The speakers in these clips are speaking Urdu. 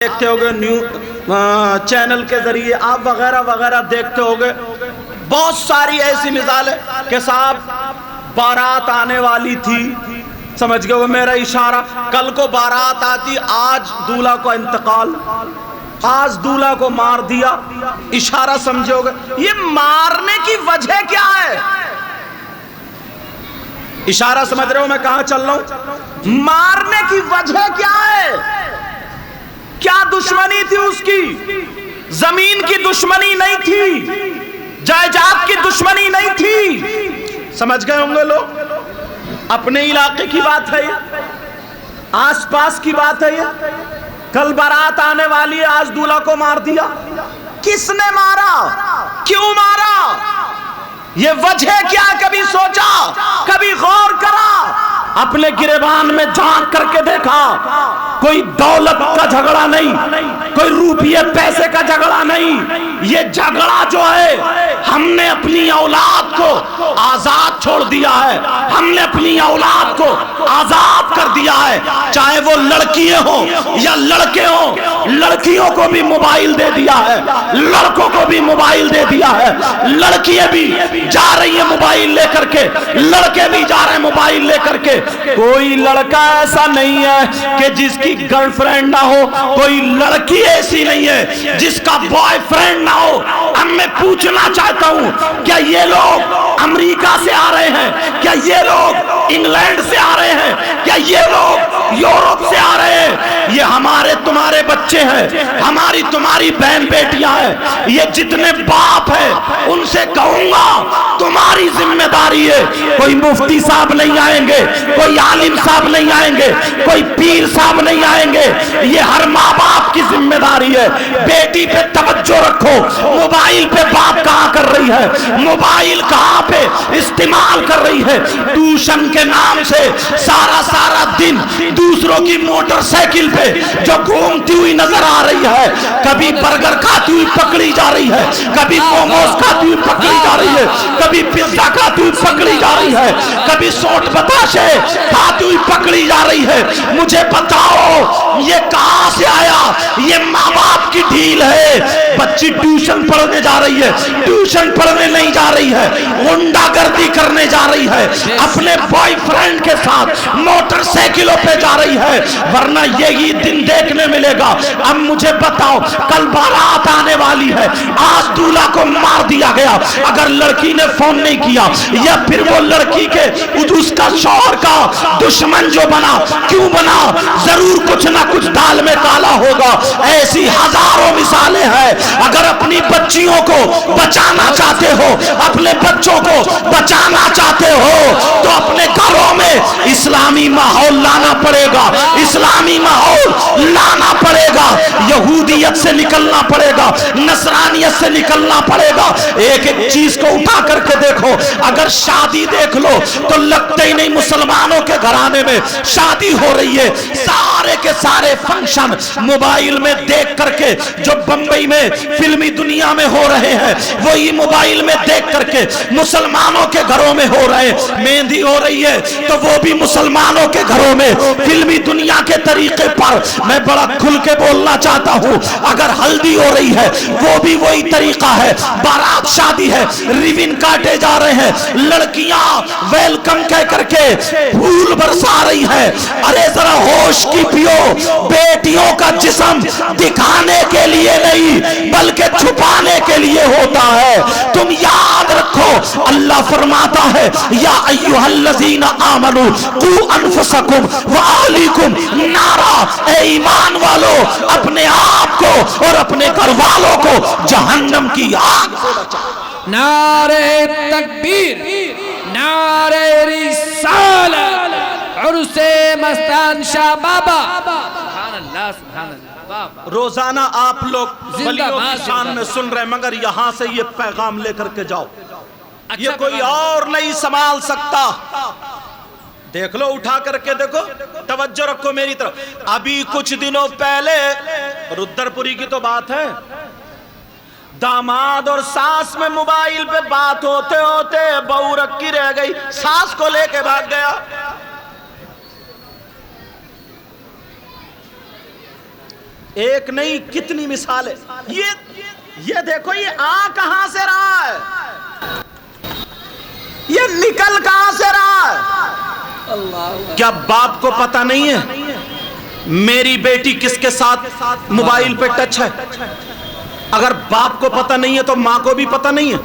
دیکھتے ہوگے چینل کے ذریعے، آپ وغیرہ وغیرہ دیکھتے ہوگے، بہت ساری ایسی مثال ہے کہ صاحب بارات آنے والی تھی، سمجھ گئے وہ میرا اشارہ، کل کو بارات آتی، آج دولہا کو انتقال، آج دولہا کو مار دیا، اشارہ سمجھے ہوگے۔ یہ مارنے کی وجہ کیا ہے؟ اشارہ سمجھ رہے ہو میں کہاں چل رہا ہوں؟ مارنے کی وجہ کیا ہے؟ کیا دشمنی تھی اس کی؟ زمین کی دشمنی نہیں تھی، جائیداد کی دشمنی نہیں تھی، سمجھ گئے ہوں گے لوگ؟ اپنے علاقے کی بات ہے یہ، آس پاس کی بات ہے یہ، کل بارات آنے والی ہے، آج دولہا کو مار دیا۔ کس نے مارا؟ کیوں مارا؟ یہ وجہ کیا؟ کبھی سوچا؟ کبھی غور کرا؟ اپنے گریبان میں جھانک کر کے دیکھا؟ کوئی دولت کا جھگڑا نہیں، کوئی روپیے پیسے کا جھگڑا نہیں، یہ جھگڑا جو ہے ہم نے اپنی اولاد کو آزاد چھوڑ دیا ہے، ہم نے اپنی اولاد کو آزاد کر دیا ہے، چاہے وہ لڑکیاں ہوں یا لڑکے ہوں، لڑکیوں کو بھی موبائل دے دیا ہے، لڑکوں کو بھی موبائل دے دیا ہے، لڑکیاں بھی جا رہی ہیں موبائل لے کر کے، لڑکے بھی جا رہے ہیں موبائل لے کر کے۔ کوئی لڑکا ایسا نہیں ہے کہ جس کی گرل فرینڈ نہ ہو، کوئی لڑکی ایسی نہیں ہے جس کا بوائے فرینڈ نہ ہو۔ اب میں پوچھنا چاہتا ہوں، کیا یہ لوگ امریکہ سے آ رہے ہیں؟ کیا یہ لوگ انگلینڈ سے آ رہے ہیں؟ کیا یہ لوگ یورپ سے آ رہے ہیں؟ یہ ہمارے تمہارے بچے ہیں، ہماری تمہاری بہن بیٹیاں ہیں۔ یہ جتنے باپ ہیں ان سے کہوں گا تمہاری ذمہ داری ہے، کوئی مفتی صاحب نہیں آئیں گے، کوئی عالم صاحب نہیں آئیں گے، کوئی پیر صاحب نہیں آئیں گے، یہ ہر ماں باپ کی ذمہ داری ہے۔ بیٹی پہ توجہ رکھو، موبائل پہ باپ کہاں کر رہی ہے، موبائل کہاں پہ استعمال کر رہی ہے، ٹیوشن کے نام سے سارا دن دوسروں کی موٹر سائیکل پہ جو گھومتی ہوئی نظر آ رہی ہے، کبھی برگر کھاتی ہوئی پکڑی جا رہی ہے، کبھی موموز کھاتی ہوئی پکڑی جا رہی ہے، کبھی پیزا کھاتی ہوئی پکڑی جا رہی ہے، کبھی سوٹ بتاشے کھاتی ہوئی پکڑی جا رہی ہے۔ مجھے بتاؤ یہ کہاں سے آیا؟ یہ ماں باپ کی ڈھیل ہے۔ بچی ٹیوشن پڑھنے جا رہی ہے، ٹیوشن پڑھنے نہیں جا رہی ہے، غنڈہ گردی کرنے جا رہی ہے، اپنے بوائے فرینڈ کے ساتھ موٹر سائیکلوں پہ جا رہی ہے، ورنہ یہی دن دیکھنے ملے گا۔ اب مجھے بتاؤ، کل بارات آنے والی ہے، آج دولہا کو مار دیا گیا، اگر لڑکی نے فون نہیں کیا یا پھر وہ لڑکی کے اس کا شوہر کا دشمن جو بنا، کیوں بنا؟ ضرور کچھ نہ کچھ دال میں کالا ہوگا۔ ایسی ہزاروں مثالیں ہیں۔ اگر اپنی بچیوں کو بچانا چاہتے ہو، اپنے بچوں کو بچانا چاہتے ہو تو اپنے گھروں میں اسلامی ماحول لانا پڑے گا، اسلامی ماحول لانا پڑے گا، یہودیت سے نکلنا پڑے گا، نصرانیت سے نکلنا پڑے گا۔ ایک ایک چیز کو اٹھا کر کے دیکھو، اگر شادی دیکھ لو تو لگتے ہی نہیں مسلمانوں کے گھرانے میں شادی ہو رہی ہے۔ سارے کے سارے فنکشن موبائل میں دیکھ کر کے جو بمبئی میں فلمی دنیا میں ہو رہے ہیں، وہی موبائل میں دیکھ کر کے مسلمانوں کے گھروں میں ہو رہے ہیں۔ مہندی ہو رہی ہے تو وہ بھی مسلمانوں کے گھروں میں فلمی دنیا کے طریقے پر۔ میں بڑا کھل کے بولنا چاہتا ہوں، اگر ہلدی ہو رہی ہے وہ بھی وہی طریقہ ہے، بارات شادی ہے، ریون کاٹے جا رہے ہیں، لڑکیاں ویلکم کہہ کر کے پھول برسا رہی ہے۔ ارے ذرا ہوش کی پیو، بیٹیوں کا جسم دکھانے کے لیے نہیں بلکہ چھپانے کے لیے ہوتا ہے۔ تم یاد رکھو، اللہ فرماتا ہے یا ایھا الذین آمنوا قوا انفسکم واہلیکم نارا، اے ایمان والو اپنے آپ کو اور اپنے گھر والوں کو جہنم کی آگ سے بچاؤ۔ نعرہ تکبیر، نعرہ رسالت، عرس مستان شاہ بابا۔ سبحان اللہ، سبحان اللہ۔ روزانہ آپ لوگ ولیوں کی شان میں سن رہے ہیں، مگر یہاں سے یہ پیغام لے کر کے جاؤ، یہ کوئی اور نہیں سنبھال سکتا۔ دیکھ لو، اٹھا کر کے دیکھو، توجہ رکھو میری طرف۔ ابھی کچھ دنوں پہلے رودر پوری کی تو بات ہے، داماد اور ساس میں موبائل پہ بات ہوتے ہوتے بہو رکھی رہ گئی، ساس کو لے کے بھاگ گیا۔ ایک نہیں کتنی مثالیں. یہ دیکھو یہ آ کہاں سے رہا ہے, یہ نکل کہاں سے رہا ہے. کیا باپ کو پتہ نہیں ہے میری بیٹی کس کے ساتھ موبائل پہ ٹچ ہے؟ اگر باپ کو پتہ نہیں ہے تو ماں کو بھی پتہ نہیں ہے.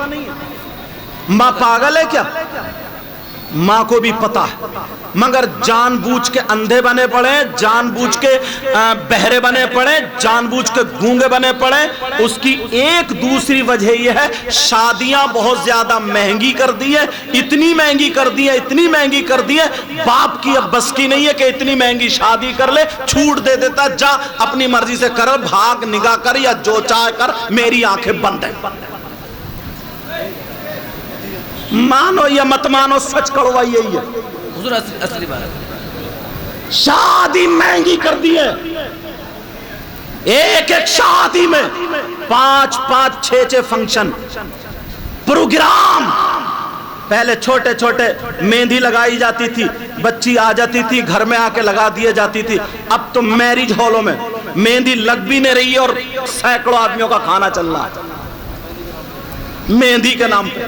ماں پاگل ہے کیا؟ ماں کو بھی پتہ ہے, مگر جان بوجھ کے اندھے بنے پڑے, جان بوجھ کے بہرے بنے پڑے, جان بوجھ کے گونگے بنے پڑے. اس کی ایک دوسری وجہ یہ ہے شادیاں بہت زیادہ مہنگی کر دی ہے, اتنی مہنگی کر دی ہے, اتنی مہنگی کر دی ہے, باپ کی اب بس کی نہیں ہے کہ اتنی مہنگی شادی کر لے, چھوٹ دے دیتا, جا اپنی مرضی سے کر, بھاگ نگاہ کر یا جو چاہے کر, میری آنکھیں بند ہیں. مانو یا مت مانو, سچ کڑوا یہی ہے. حضور اصلی بات, شادی مہنگی کر دی ہے. ایک ایک شادی میں 5-5 6-6 فنکشن, پروگرام. پہلے چھوٹے چھوٹے مہندی لگائی جاتی تھی, بچی آ جاتی تھی گھر میں آ کے لگا دیے جاتی تھی. اب تو میرج ہالوں میں مہندی لگ بھی نہیں رہی ہے اور سینکڑوں آدمیوں کا کھانا چل رہا ہے مہندی کے نام پہ.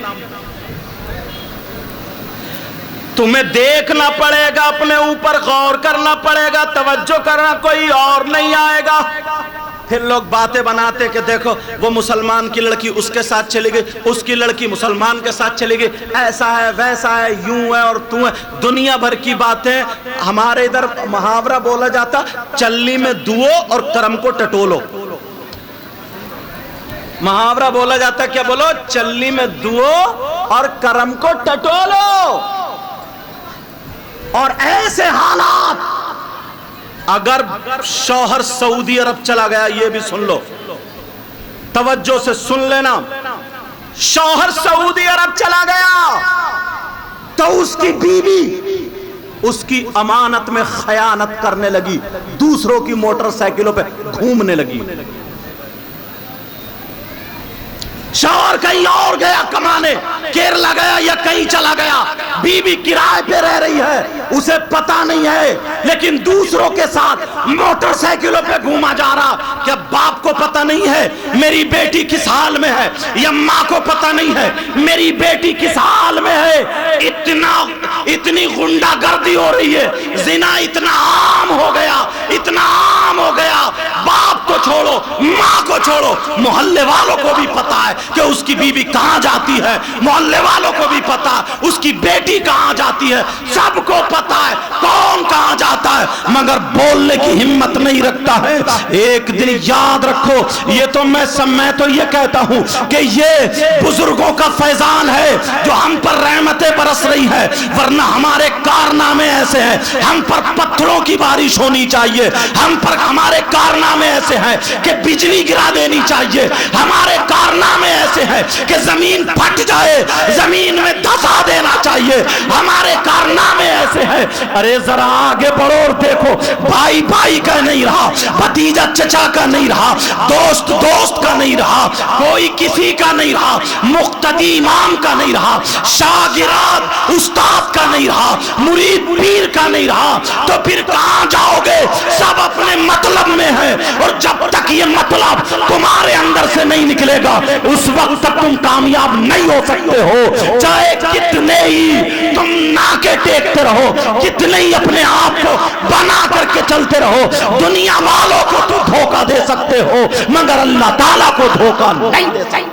تمہیں دیکھنا پڑے گا, اپنے اوپر غور کرنا پڑے گا, توجہ کرنا, کوئی اور نہیں آئے گا. پھر لوگ باتیں بناتے کہ دیکھو وہ مسلمان کی لڑکی اس کے ساتھ چلی گئی, اس کی لڑکی مسلمان کے ساتھ چلی گئی, ایسا ہے ویسا ہے, یوں ہے اور تو ہے, دنیا بھر کی باتیں. ہمارے ادھر محاورہ بولا جاتا, چلنی میں دوو اور کرم کو ٹٹولو. محاورہ بولا جاتا کیا بولو, چلنی میں دوو اور کرم کو ٹٹولو. اور ایسے حالات, اگر شوہر سعودی عرب چلا گیا, یہ بھی سن لو, توجہ سے سن لینا, شوہر سعودی عرب چلا گیا تو اس کی بیوی اس کی امانت میں خیانت کرنے لگی, دوسروں کی موٹر سائیکلوں پہ گھومنے لگی. شوہر کہیں اور گیا کمانے, کیرلا گیا یا کہیں چلا گیا, بیوی کرائے پہ رہ رہی ہے, اسے پتا نہیں ہے, لیکن دوسروں کے ساتھ موٹر سائیکلوں پہ گھوما جا رہا. کیا باپ کو پتا نہیں ہے میری بیٹی کس حال میں ہے, یا ماں کو پتا نہیں ہے میری بیٹی کس حال میں ہے؟ اتنی غنڈہ گردی ہو رہی ہے, زنا اتنا عام ہو گیا, اتنا عام ہو گیا. باپ کو چھوڑو, ماں کو چھوڑو, محلے والوں کو بھی پتا ہے کہ اس کی بیوی کہاں جاتی ہے, محلے والوں کو بھی پتا اس کی بیٹی کہاں جاتی ہے, سب کو پتا ہے کون کہاں جاتا ہے, مگر بولنے کی ہمت نہیں رکھتا ہے. ایک دن یاد رکھو, یہ تو میں تو یہ کہتا ہوں کہ یہ بزرگوں کا فیضان ہے جو ہم پر رحمتیں برس رہی ہے, ورنہ ہمارے کارنامے ایسے ہیں, ہم پر پتھروں کی بارش ہونی چاہیے, ہم پر ہمارے کارنامے ایسے ہیں کہ بجلی گرا دینی چاہیے, ہمارے کارنامے ایسے ہیں کہ زمین پھٹ جائے, زمین میں دھسا دینا چاہیے, ہمارے کارنامے ایسے ہیں. ارے ذرا آگے بڑھو اور دیکھو, بھائی بھائی کا نہیں رہا, بھتیجا چچا کا نہیں رہا, دوست دوست کا نہیں رہا, کوئی کسی کا نہیں رہا, مقتدی امام کا نہیں رہا, شاگرد استاد کا نہیں رہا, مرید پیر کا نہیں رہا. تو پھر کہاں جاؤ گے؟ سب اپنے مطلب میں ہیں, اور جب تک یہ مطلب تمہارے اندر سے نہیں نکلے گا اس وقت تک تم کامیاب نہیں ہو سکتے ہو. چاہے کتنے ہی تم ناکے ٹیکتے رہو, کتنے ہی اپنے آپ کو بنا کر کے چلتے رہو, دنیا والوں کو تو دھوکہ دے سکتے ہو مگر اللہ تعالیٰ کو دھوکہ نہیں دے سکتے.